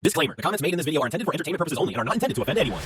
Disclaimer, the comments made in this video are intended for entertainment purposes only and are not intended to offend anyone.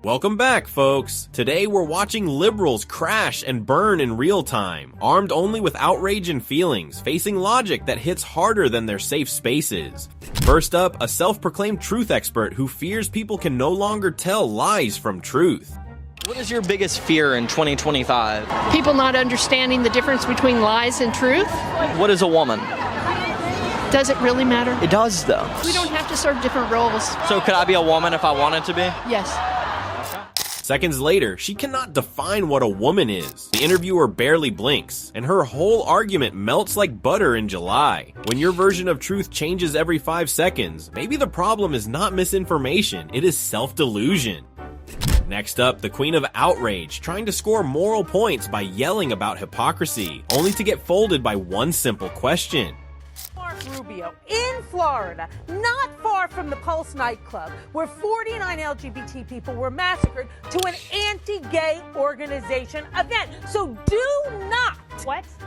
Welcome back, folks. Today we're watching liberals crash and burn in real time, armed only with outrage and feelings, facing logic that hits harder than their safe spaces. First up, a self-proclaimed truth expert who fears people can no longer tell lies from truth. What is your biggest fear in 2025? People not understanding the difference between lies and truth. What is a woman? Does it really matter? It does, though. We don't have to serve different roles. So could I be a woman if I wanted to be? Yes. Seconds later, she cannot define what a woman is. The interviewer barely blinks, and her whole argument melts like butter in July. When your version of truth changes every 5 seconds, maybe the problem is not misinformation, it is self-delusion. Next up, the queen of outrage, trying to score moral points by yelling about hypocrisy, only to get folded by one simple question. Rubio in Florida, not far from the Pulse nightclub, where 49 LGBT people were massacred, to an anti-gay organization event. So do not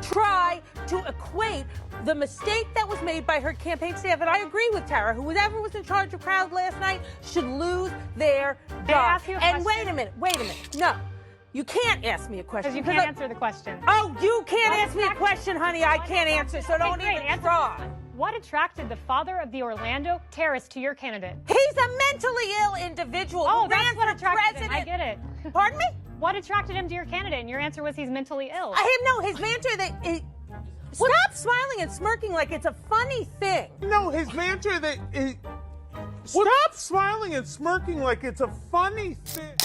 try to equate the mistake that was made by her campaign staff. And I agree with Tara, whoever was in charge of crowd last night should lose their job. And wait a minute. No. You can't ask me a question. Because you can't answer the question. Oh, you can't ask me a question, honey. I can't answer, so don't even try. What attracted the father of the Orlando terrorist to your candidate? He's a mentally ill individual who ran for president. I get it. Pardon me? What attracted him to your candidate? And your answer was he's mentally ill. His mantra that... Stop smiling and smirking like it's a funny thing. No, his mantra that... Stop smiling and smirking like it's a funny thing.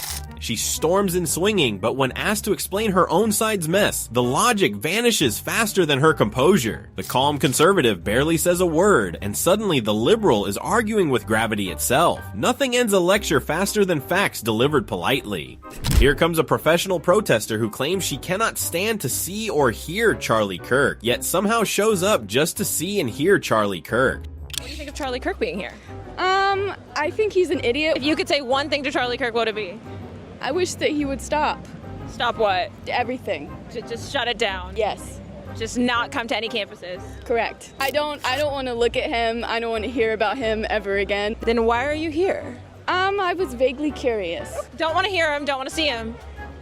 She storms in swinging, but when asked to explain her own side's mess, the logic vanishes faster than her composure. The calm conservative barely says a word, and suddenly the liberal is arguing with gravity itself. Nothing ends a lecture faster than facts delivered politely. Here comes a professional protester who claims she cannot stand to see or hear Charlie Kirk, yet somehow shows up just to see and hear Charlie Kirk. What do you think of Charlie Kirk being here? I think he's an idiot. If you could say one thing to Charlie Kirk, what would it be? I wish that he would stop. Stop what? Everything. Just shut it down. Yes. Just not come to any campuses. Correct. I don't want to look at him. I don't want to hear about him ever again. Then why are you here? I was vaguely curious. Don't want to hear him, don't want to see him,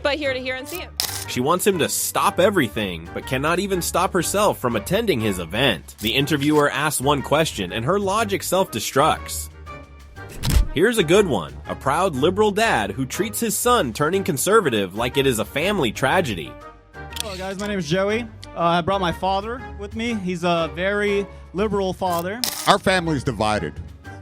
but here to hear and see him. She wants him to stop everything, but cannot even stop herself from attending his event. The interviewer asks one question, and her logic self-destructs. Here's a good one. A proud liberal dad who treats his son turning conservative like it is a family tragedy. Hello guys, my name is Joey. I brought my father with me. He's a very liberal father. Our family's divided.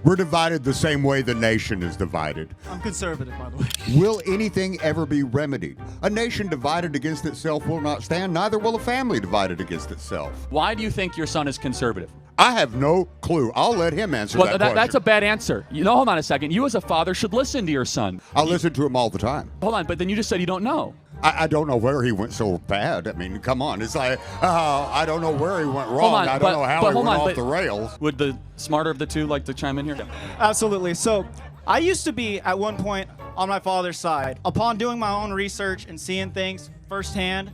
We're divided the same way the nation is divided. I'm conservative, by the way. Will anything ever be remedied? A nation divided against itself will not stand, neither will a family divided against itself. Why do you think your son is conservative? I have no clue. I'll let him answer that question. That's a bad answer. Hold on a second. You as a father should listen to your son. I listen to him all the time. Hold on, but then you just said you don't know. I don't know where he went so bad. I mean, come on. It's like, I don't know where he went wrong. I don't know how he went off the rails. Would the smarter of the two like to chime in here? Absolutely. So I used to be, at one point, on my father's side. Upon doing my own research and seeing things firsthand,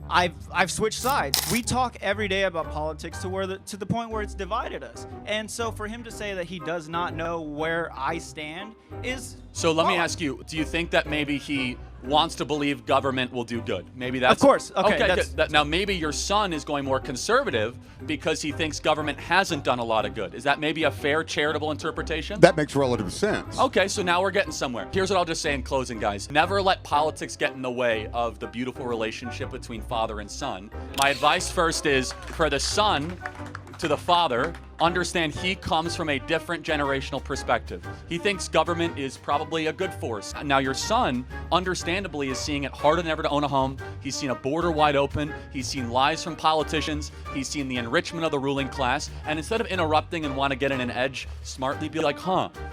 I've switched sides. We talk every day about politics to the point where it's divided us. And so for him to say that he does not know where I stand is... So let me ask you, do you think that maybe he wants to believe government will do good? Maybe that's... Of course. Okay. Now maybe your son is going more conservative because he thinks government hasn't done a lot of good. Is that maybe a fair charitable interpretation? That makes relative sense. Okay, so now we're getting somewhere. Here's what I'll just say in closing, guys. Never let politics get in the way of the beautiful relationship between father and son. My advice first is for the son to the father, understand he comes from a different generational perspective. He thinks government is probably a good force. Now your son, understandably, is seeing it harder than ever to own a home. He's seen a border wide open. He's seen lies from politicians. He's seen the enrichment of the ruling class. And instead of interrupting and want to get in an edge, smartly be like,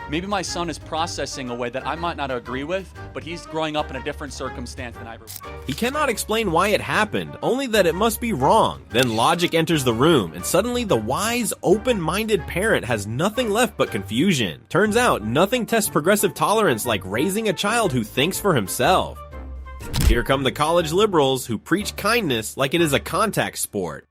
maybe my son is processing a way that I might not agree with, but he's growing up in a different circumstance than I ever. He cannot explain why it happened, only that it must be wrong. Then logic enters the room, and suddenly the wise, open-minded parent has nothing left but confusion. Turns out, nothing tests progressive tolerance like raising a child who thinks for himself. Here come the college liberals who preach kindness like it is a contact sport.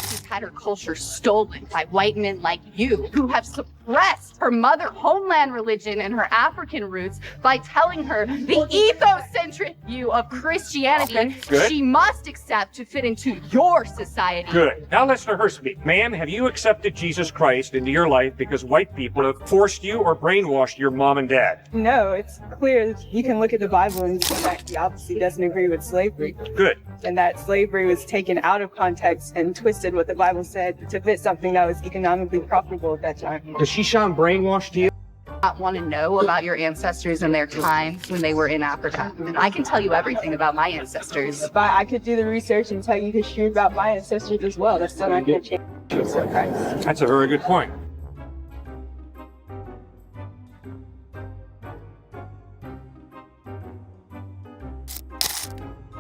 she's had her culture stolen by white men like you, who have suppressed her mother homeland religion and her African roots by telling her the ethocentric view of Christianity she must accept to fit into your society. Good. Now let's let her speak. Ma'am, have you accepted Jesus Christ into your life because white people have forced you or brainwashed your mom and dad? No, it's clear. You can look at the Bible and see that he obviously doesn't agree with slavery. Good. And that slavery was taken out of context and twisted what the Bible said to fit something that was economically profitable at that time. Does she sound brainwashed to you? I want to know about your ancestors and their time when they were in Africa. And I can tell you everything about my ancestors. But I could do the research and tell you history about my ancestors as well. That's still not going to change. That's a very good point.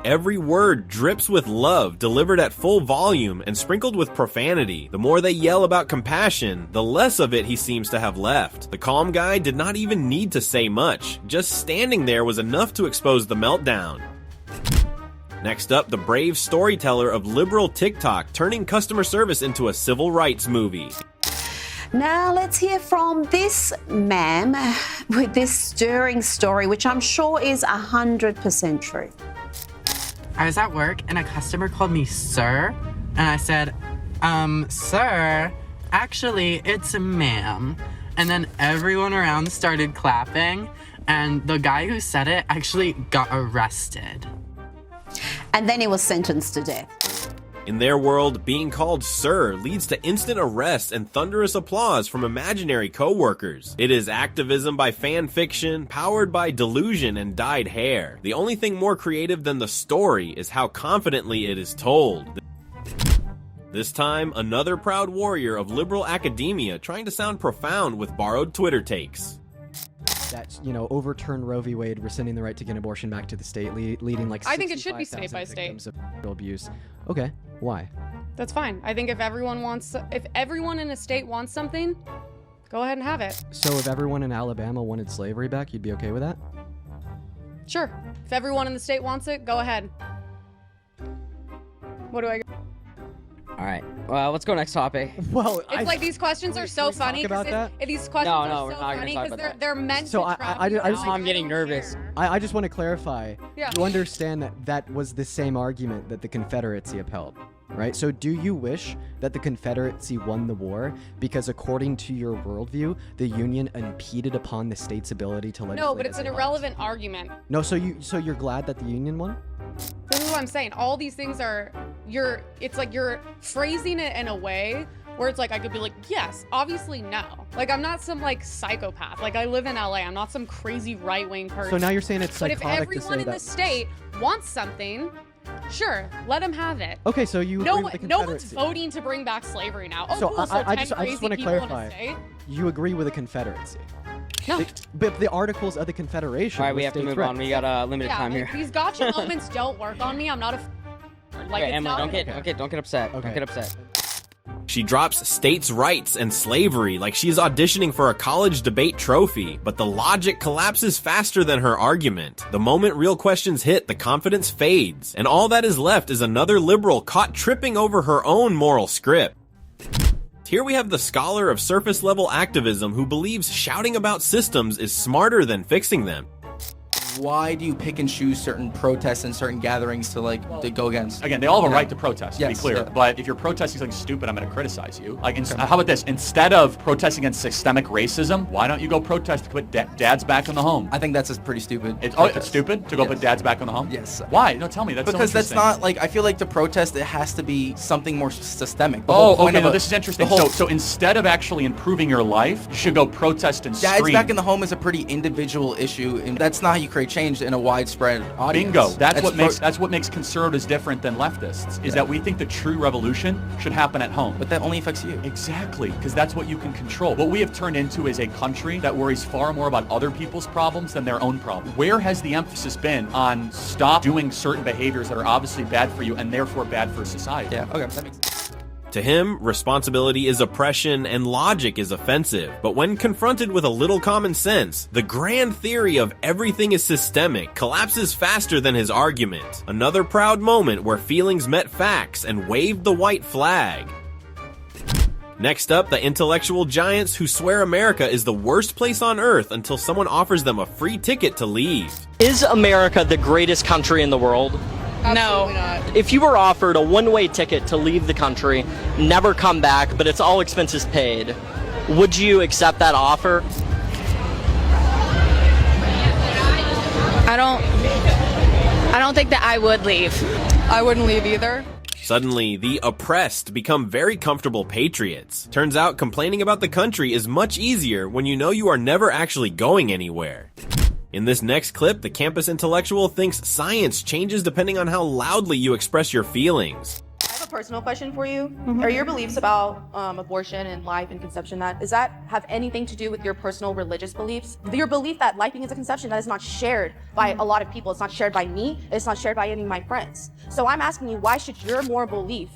Every word drips with love, delivered at full volume and sprinkled with profanity. The more they yell about compassion, the less of it he seems to have left. The calm guy did not even need to say much. Just standing there was enough to expose the meltdown. Next up, the brave storyteller of liberal TikTok turning customer service into a civil rights movie. Now let's hear from this ma'am with this stirring story, which I'm sure is 100% true. I was at work and a customer called me sir, and I said, sir, actually it's a ma'am. And then everyone around started clapping, and the guy who said it actually got arrested. And then he was sentenced to death. In their world, being called sir leads to instant arrests and thunderous applause from imaginary co-workers. It is activism by fanfiction, powered by delusion and dyed hair. The only thing more creative than the story is how confidently it is told. This time, another proud warrior of liberal academia trying to sound profound with borrowed Twitter takes. That, overturn Roe v. Wade, rescinding the right to get an abortion back to the state, leading like I think it should be state by state. Of abuse. Okay, why? That's fine. I think if everyone in a state wants something, go ahead and have it. So if everyone in Alabama wanted slavery back, you'd be okay with that? Sure. If everyone in the state wants it, go ahead. What do I? All right. Well, let's go next topic. Well, it's like these questions are so funny because these questions are so funny because they're meant to trap you. I'm getting nervous. I just want to clarify. Yeah. You understand that that was the same argument that the Confederacy upheld, right? So do you wish that the Confederacy won the war because according to your worldview, the Union impeded upon the state's ability to legislate? No, but it's an irrelevant argument. No, so you're glad that the Union won? This is what I'm saying. All these things it's like you're phrasing it in a way where it's like, I could be like, yes, obviously no. Like, I'm not some like psychopath. Like, I live in LA. I'm not some crazy right-wing person. So now you're saying it's psychotic to say that. But if everyone in the state wants something, sure, let them have it. Okay, so you agree with the No one's Confederacy. voting to bring back slavery now. Oh, So cool. I 10 just crazy want to people in a clarify. state? You agree with the Confederacy? No. But the articles of the Confederation. All right, we have to move on. We got a limited time here. These gotcha moments don't work on me. I'm not a like. Okay, it's Emily, not don't get upset. Don't get upset. She drops states' rights and slavery like she's auditioning for a college debate trophy, but the logic collapses faster than her argument. The moment real questions hit, the confidence fades, and all that is left is another liberal caught tripping over her own moral script. Here we have the scholar of surface-level activism who believes shouting about systems is smarter than fixing them. Why do you pick and choose certain protests and certain gatherings to go against? Again, they all have a right to protest, to be Yes, clear. yeah. But if you're protesting something stupid, I'm going to criticize you. Like, how about this? Instead of protesting against systemic racism, why don't you go protest to put dads back in the home? I think that's pretty stupid. It's stupid to go put dads back in the home? Yes. Why? No, tell me. That's because so that's interesting. not I feel like to protest, it has to be something more systemic. The Oh, whole point okay. of No, this is interesting. So instead of actually improving your life, you should go protest and dads scream. back in the home is a pretty individual issue, and that's not how you create change in a widespread audience. Bingo. That's what makes conservatives different than leftists, is that we think the true revolution should happen at home. But that only affects you. Exactly, because that's what you can control. What we have turned into is a country that worries far more about other people's problems than their own problems. Where has the emphasis been on stop doing certain behaviors that are obviously bad for you and therefore bad for society? Yeah, okay, that makes sense. To him, responsibility is oppression and logic is offensive. But when confronted with a little common sense, the grand theory of everything is systemic collapses faster than his argument. Another proud moment where feelings met facts and waved the white flag. Next up, the intellectual giants who swear America is the worst place on earth until someone offers them a free ticket to leave. Is America the greatest country in the world? Absolutely not. If you were offered a one-way ticket to leave the country, never come back, but it's all expenses paid, would you accept that offer? I don't think that I would leave. I wouldn't leave either. Suddenly, the oppressed become very comfortable patriots. Turns out complaining about the country is much easier when you know you are never actually going anywhere. In this next clip, the campus intellectual thinks science changes depending on how loudly you express your feelings. I have a personal question for you. Are your beliefs about abortion and life and conception, does that have anything to do with your personal religious beliefs? Your belief that life begins at conception, that is not shared by a lot of people. It's not shared by me. It's not shared by any of my friends. So I'm asking you, why should your moral belief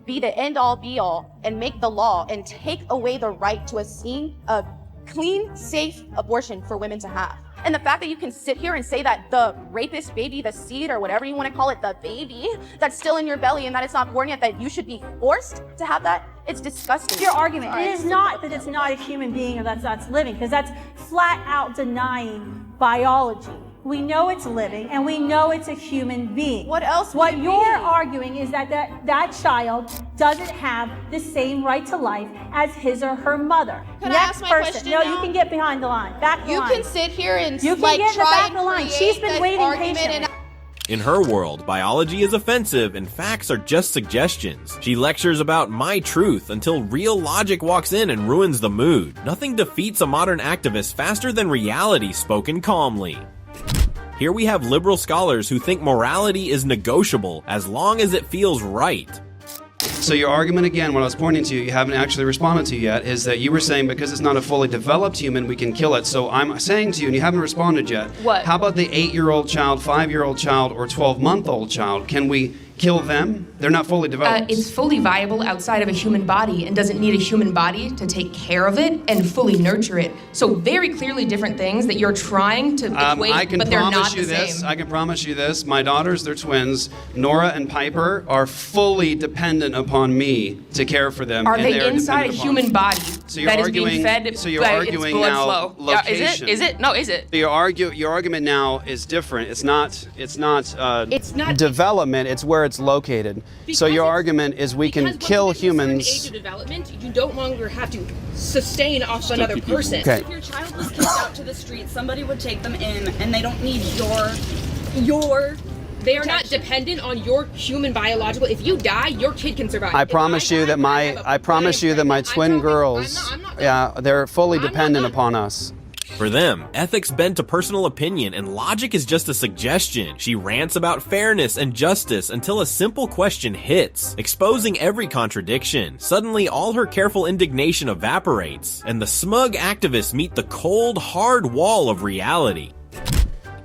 be the end all be all and make the law and take away the right to a clean, safe abortion for women to have? And the fact that you can sit here and say that the rapist baby, the seed, or whatever you want to call it, the baby that's still in your belly and that it's not born yet, that you should be forced to have that, it's disgusting. Your argument, it is not that it's not a human being or that's living, because that's flat out denying biology. We know it's living and we know it's a human being. What else? What you're arguing is that child doesn't have the same right to life as his or her mother. Can I ask my question No, now? you can get behind the line. Back the line. You can sit here and you can like get in the try back and of the line. create She's been this waiting argument patiently. In her world, biology is offensive and facts are just suggestions. She lectures about my truth until real logic walks in and ruins the mood. Nothing defeats a modern activist faster than reality spoken calmly. Here we have liberal scholars who think morality is negotiable as long as it feels right. So your argument again, what I was pointing to, you haven't actually responded to yet, is that you were saying because it's not a fully developed human, we can kill it. So I'm saying to you, and you haven't responded yet, what? How about the 8-year-old child, 5-year-old child, or 12-month-old child? Can we kill them? They're not fully developed. It's fully viable outside of a human body and doesn't need a human body to take care of it and fully nurture it. So very clearly different things that you're trying to equate, but they're not the same. I can promise you this. My daughters, they're twins. Nora and Piper are fully dependent upon me to care for them. Are they inside a human body that is being fed by its blood flow? Location. Is it? No, is it? So your argument now is different. It's not development. It's where it's located. So your argument is we can kill humans. Age of development, you don't longer have to sustain off another person. Okay. If your child was kicked out to the street, somebody would take them in, and they don't need your. They are not dependent on your human biological. If you die, your kid can survive. I promise you that my twin girls, they're fully dependent upon us. For them, ethics bend to personal opinion and logic is just a suggestion. She rants about fairness and justice until a simple question hits, exposing every contradiction. Suddenly, all her careful indignation evaporates, and the smug activists meet the cold, hard wall of reality.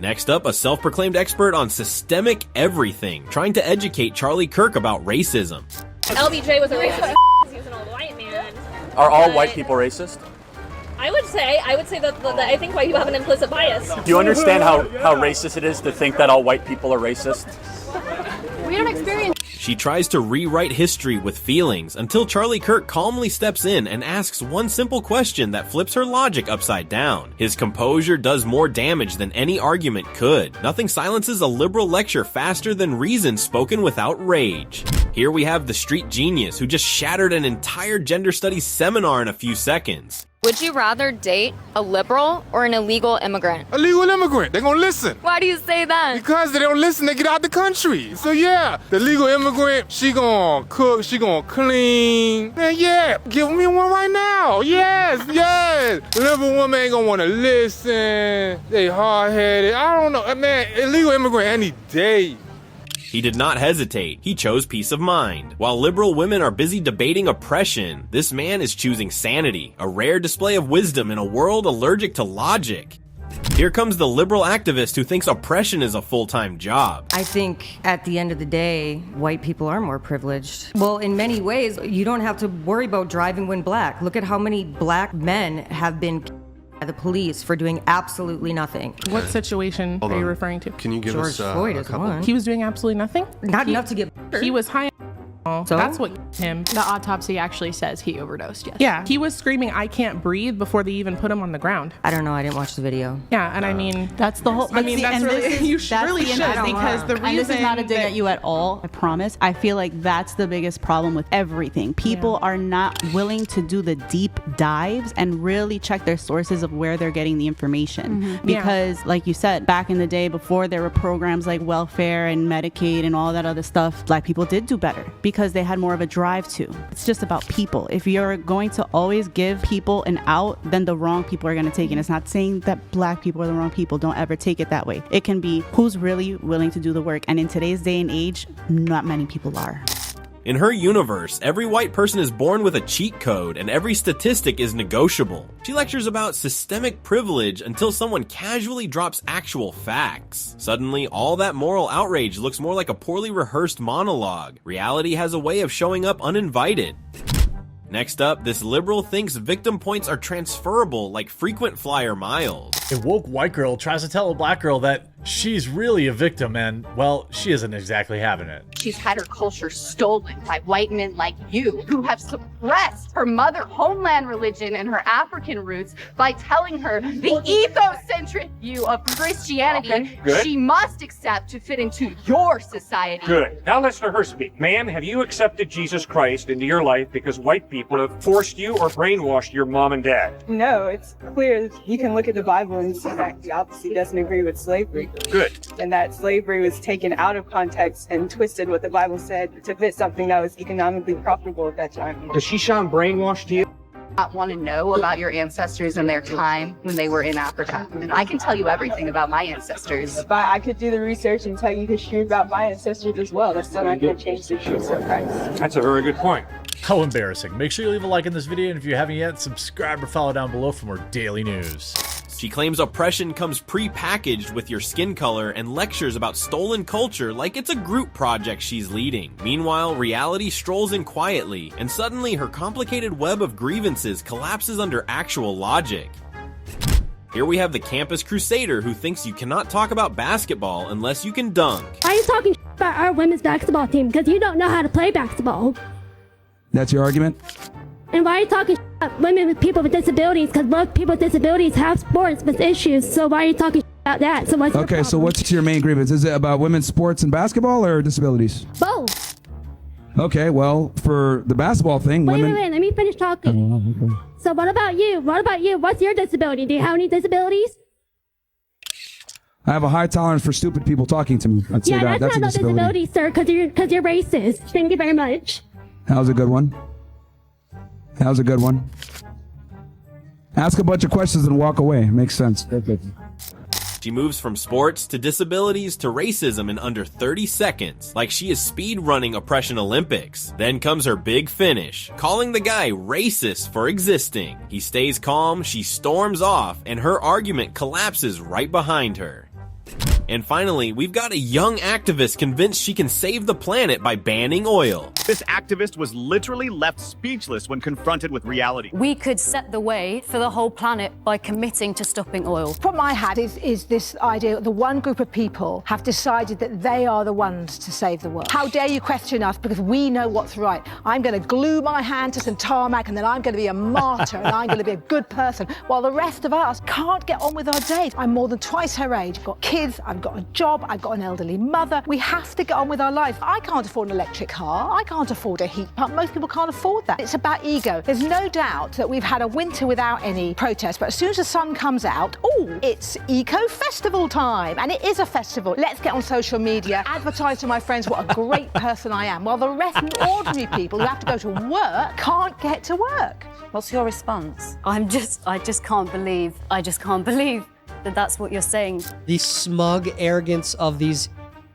Next up, a self-proclaimed expert on systemic everything, trying to educate Charlie Kirk about racism. LBJ was a racist. He was an old white man. Are all white people racist? I would say that I think white people have an implicit bias. Do you understand how racist it is to think that all white people are racist? We don't experience. She tries to rewrite history with feelings until Charlie Kirk calmly steps in and asks one simple question that flips her logic upside down. His composure does more damage than any argument could. Nothing silences a liberal lecture faster than reason spoken without rage. Here we have the street genius who just shattered an entire gender studies seminar in a few seconds. Would you rather date a liberal or an illegal immigrant? A legal immigrant. They're gonna listen. Why do you say that? Because they don't listen, they get out the country. So yeah, the legal immigrant, she gonna cook, she gonna clean. Man, yeah, give me one right now. Yes. The liberal woman ain't gonna wanna listen. They hard-headed. I don't know. Man, illegal immigrant any day. He did not hesitate. He chose peace of mind. While liberal women are busy debating oppression, this man is choosing sanity, a rare display of wisdom in a world allergic to logic. Here comes the liberal activist who thinks oppression is a full-time job. I think at the end of the day, white people are more privileged. Well, in many ways, you don't have to worry about driving when black. Look at how many black men have been by the police for doing absolutely nothing. What situation are you referring to? Can you give George us Floyd a is couple? He was doing absolutely nothing? Not enough to get. He was high No, So? that's what him. The autopsy actually says he overdosed, yes. Yeah, he was screaming, "I can't breathe," before they even put him on the ground. I don't know. I didn't watch the video. Yeah, and I mean, that's the whole. I mean, that's really you really should, because the reason and this is not a dig at you at all. I promise. I feel like that's the biggest problem with everything. People are not willing to do the deep dives and really check their sources of where they're getting the information. Because, like you said, back in the day, before there were programs like welfare and Medicaid and all that other stuff, Black people did do better because they had more of a drive to. It's just about people. If you're going to always give people an out, then the wrong people are going to take it. It's not saying that Black people are the wrong people. Don't ever take it that way. It can be who's really willing to do the work. And in today's day and age, not many people are. In her universe, every white person is born with a cheat code and every statistic is negotiable. She lectures about systemic privilege until someone casually drops actual facts. Suddenly, all that moral outrage looks more like a poorly rehearsed monologue. Reality has a way of showing up uninvited. Next up, this liberal thinks victim points are transferable like frequent flyer miles. A woke white girl tries to tell a black girl that she's really a victim and, well, she isn't exactly having it. She's had her culture stolen by white men like you, who have suppressed her mother homeland religion and her African roots by telling her the ethocentric view of Christianity she must accept to fit into your society. Good. Now listen to her speak. Ma'am, have you accepted Jesus Christ into your life because white people have forced you or brainwashed your mom and dad? No, it's clear. You can look at the Bible and see that he obviously doesn't agree with slavery. Good. And that slavery was taken out of context and twisted what the Bible said to fit something that was economically profitable at that time. Does she sound brainwashed to you? I want to know about your ancestors and their time when they were in Africa. And I can tell you everything about my ancestors. But I could do the research and tell you history about my ancestors as well. That's not going to change the truth of Christ. That's a very good point. How embarrassing. Make sure you leave a like in this video, and if you haven't yet, subscribe or follow down below for more daily news. She claims oppression comes pre-packaged with your skin color and lectures about stolen culture like it's a group project she's leading. Meanwhile, reality strolls in quietly, and suddenly her complicated web of grievances collapses under actual logic. Here we have the campus crusader who thinks you cannot talk about basketball unless you can dunk. Why are you talking about our women's basketball team? Because you don't know how to play basketball. That's your argument? And why are you talking about women with people with disabilities? Because most people with disabilities have sports with issues. So why are you talking about that? So what's okay, so what's your main grievance? Is it about women's sports and basketball or disabilities? Both. Okay, well, for the basketball thing, women... Wait, let me finish talking. So what about you? What's your disability? Do you have any disabilities? I have a high tolerance for stupid people talking to me. I'd say that's not a no disability. sir, because you're racist. Thank you very much. That was a good one. Ask a bunch of questions and walk away. Makes sense. She moves from sports to disabilities to racism in under 30 seconds, like she is speed running Oppression Olympics. Then comes her big finish, calling the guy racist for existing. He stays calm, she storms off, and her argument collapses right behind her. And finally, we've got a young activist convinced she can save the planet by banning oil. This activist was literally left speechless when confronted with reality. We could set the way for the whole planet by committing to stopping oil. The problem I had is this idea that the one group of people have decided that they are the ones to save the world. How dare you question us because we know what's right. I'm going to glue my hand to some tarmac and then I'm going to be a martyr and I'm going to be a good person while the rest of us can't get on with our days. I'm more than twice her age. I've got kids, I've got a job, I've got an elderly mother. We have to get on with our lives. I can't afford an electric car. I can't afford a heat pump. Most people can't afford that. It's about ego. There's no doubt that we've had a winter without any protests, but as soon as the sun comes out, it's eco-festival time. And it is a festival. Let's get on social media, advertise to my friends what a great person I am, while the rest of ordinary people who have to go to work can't get to work. What's your response? I just can't believe that that's what you're saying. The smug arrogance of these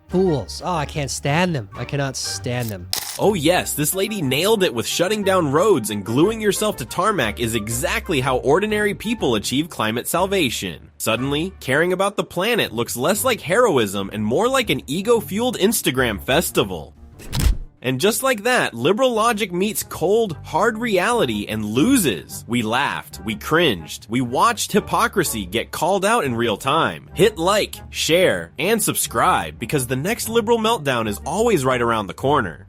fools. Oh, I can't stand them. I cannot stand them. Oh yes, this lady nailed it with shutting down roads and gluing yourself to tarmac is exactly how ordinary people achieve climate salvation. Suddenly, caring about the planet looks less like heroism and more like an ego-fueled Instagram festival. And just like that, liberal logic meets cold, hard reality and loses. We laughed, we cringed, we watched hypocrisy get called out in real time. Hit like, share, and subscribe because the next liberal meltdown is always right around the corner.